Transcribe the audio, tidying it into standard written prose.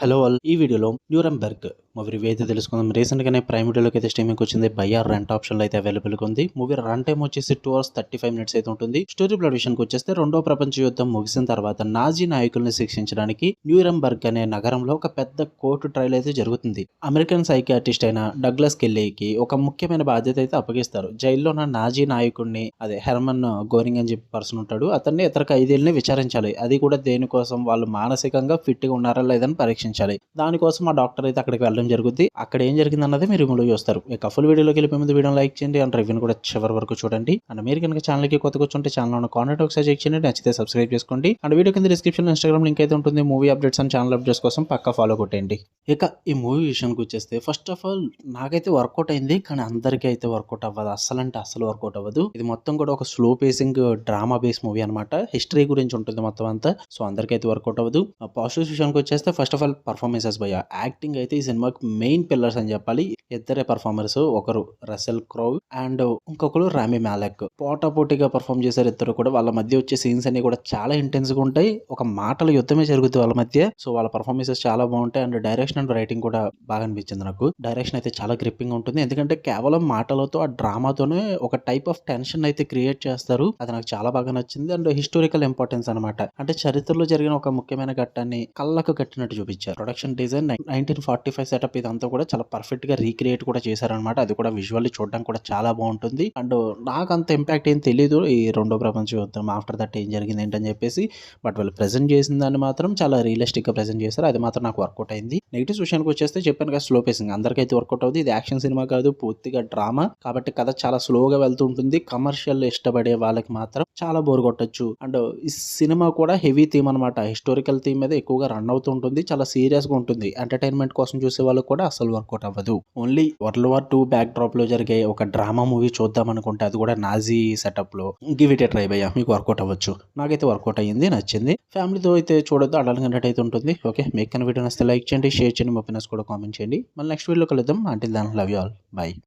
Hello all, ఈ వీడియోలో న్యూరంబెర్గ్ movie review అయితే తెలుసుకుందాం. రీసెంట్గానే ప్రైమ్ వీడియోలోకి అయితే స్ట్రీమింగ్ వచ్చింది. బై ఆర్ రెంట్ ఆప్షన్లో అయితే అవైలబుల్గా ఉంది. మూవీ రన్ టైం వచ్చేసి 2 hours 35 minutes అయితే ఉంటుంది. స్టోరీ ప్లాట్ విషయానికి వచ్చేస్తే రెండో ప్రపంచ యుద్ధం ముగిసిన తర్వాత నాజీ నాయకుల్ని శిక్షించడానికి న్యూరంబెర్గ్ అనే నగరంలో ఒక పెద్ద కోర్టు ట్రయల్ అయితే జరుగుతుంది. అమెరికన్ సైకియాట్రిస్ట్ అయిన డగ్లస్ కెల్లీకి ఒక ముఖ్యమైన బాధ్యత అయితే అప్పగిస్తారు. జైల్లో ఉన్న నాజీ నాయకుడిని, అదే హెర్మన్ గోరింగ్ అని చెప్పి పర్సన్ ఉంటాడు, అతన్ని ఇతర ఖైదీల్ని విచారించాలి. అది కూడా దేనికోసం, వాళ్ళు మానసికంగా ఫిట్ గా ఉన్నారా లేదని పరీక్షించాలి. దానికోసం ఆ డాక్టర్ అయితే అక్కడికి వెళ్ళడం జరుగుద్ది. అక్కడ ఏం జరిగింది అన్నది మీరు రివ్యూలో చూస్తారు. ఇక ఫుల్ వీడియోలోకి వెళ్ళిపోయే ముందు వీడియో లైక్ చేయండి అండ్ రివ్యూని కూడా చివరి వరకు చూడండి. అండ్ మీరు కనుక ఛానల్ కి కొత్తగా వచ్చుంటే ఛానల్ ఉన్న కాంటెంట్ ఒకసారి చెక్ చేయండి, నచ్చితే సబ్స్క్రైబ్ చేసుకోండి. అండ్ వీడియో కింద డిస్క్రిప్షన్ లో ఇన్స్టాగ్రామ్ లింక్ అయితే ఉంటుంది. Movie updates and channel updates కోసం పక్కా ఫాలో కొట్టండి. ఇక ఈ మూవీ విషయానికి వచ్చేస్తే ఫస్ట్ ఆఫ్ ఆల్ నాకైతే వర్కౌట్ అయింది, కానీ అందరికీ అయితే వర్కౌట్ అవ్వదు. అస్సలు అంటే అస్సలు వర్కౌట్ అవ్వదు. ఇది మొత్తం కూడా ఒక slow facing drama base movie అనమాట. హిస్టరీ గురించి ఉంటుంది మొత్తం అంతా. సో అందరికైతే వర్కౌట్ అవ్వదు. పాజిటివ్స్ విషయానికి వచ్చేస్తే ఫస్ట్ ఆఫ్ ఆల్ పర్ఫార్మెన్సెస్ భయ, యాక్టింగ్ అయితే ఈ సినిమాకి మెయిన్ పిల్లర్స్ అని చెప్పాలి. ఇద్దరే పర్ఫార్మర్స్, ఒకరు రసెల్ క్రౌ అండ్ ఇంకొకరు రామీ మాలెక్. పోటాపోటీగా పర్ఫార్మ్ చేశారు ఇద్దరు కూడా. వాళ్ళ మధ్య వచ్చే సీన్స్ అన్ని కూడా చాలా ఇంటెన్స్ గా ఉంటాయి. ఒక మాటల యుద్ధమే జరుగుతుంది వాళ్ళ మధ్య. సో వాళ్ళ పర్ఫార్మెన్సెస్ చాలా బాగుంటాయి. అండ్ డైరెక్షన్ అండ్ రైటింగ్ కూడా బాగా అనిపించింది నాకు. డైరెక్షన్ అయితే చాలా గ్రిప్పింగ్ ఉంటుంది, ఎందుకంటే కేవలం మాటలతో ఆ డ్రామాతోనే ఒక టైప్ ఆఫ్ టెన్షన్ అయితే క్రియేట్ చేస్తారు. అది నాకు చాలా బాగా నచ్చింది. అండ్ హిస్టారికల్ ఇంపార్టెన్స్ అనమాట, అంటే చరిత్రలో జరిగిన ఒక ముఖ్యమైన ఘట్టాన్ని కళ్ళకు కట్టినట్టు చూపించారు. ప్రొడక్షన్ డిజైన్ 1945 సెటప్ ఇదంతా కూడా చాలా పర్ఫెక్ట్ గా రీక్రియేట్ కూడా చేశారనమాట. అది కూడా విజువల్లీ చూడడానికి కూడా చాలా బాగుంటుంది. అండ్ నాకు అంత ఇంపాక్ట్ ఏం తెలియదు ఈ రెండో ప్రపంచ యుద్ధం ఆఫ్టర్ దట్ ఏం జరిగింది ఏంటని చెప్పేసి. బట్ వాళ్ళు ప్రెజెంట్ చేసిన దాన్ని మాత్రం చాలా రియలిస్టిక్ గా ప్రెజెంట్ చేశారు. అది మాత్రం నాకు వర్కౌట్ అయింది. నెగిటివ్స్ విషయానికి వచ్చేస్తే చెప్పాను కదా, స్లో పేసింగ్ అందరికైతే వర్కౌట్ అవుతుంది. ఇది యాక్షన్ సినిమా కాదు, పూర్తిగా డ్రామా కాబట్టి కథ చాలా స్లోగా వెళ్తూ ఉంటుంది. కమర్షియల్ ఇష్టపడే వాళ్ళకి మాత్రం చాలా బోర్ కొట్టొచ్చు. అండ్ ఈ సినిమా కూడా హెవీ థీమ్ అనమాట. హిస్టారికల్ థీమ్ మీద ఎక్కువగా రన్ అవుతూ ఉంటుంది. చాలా సీరియస్ గా ఉంటుంది. ఎంటర్టైన్మెంట్ కోసం చూసే వాళ్ళకి కూడా అసలు వర్కౌట్ అవ్వదు. Only world war 2 back drop లో జరిగే ఒక డ్రామా మూవీ చూద్దాం అనుకుంటే, అది కూడా నాజీ సెటప్ లో, గివ్ ఇట్ ఏ ట్రై భయ్యా, మీకు వర్కౌట్ అవ్వచ్చు. నాకైతే వర్కౌట్ అయ్యింది, నచ్చింది. ఫ్యామిలీతో అయితే చూడొద్దు, అడల్ట్ అయితే ఉంటుంది. ఓకే, మీకు కన్నా వీడియో నచ్చితే లైక్ చేయండి, షేర్ చేయండి, మీ ఒపీనియన్స్ కూడా కామెంట్ చేయండి. మళ్ళీ నెక్స్ట్ వీడియోలో కలుద్దాం. Until then love you all, by.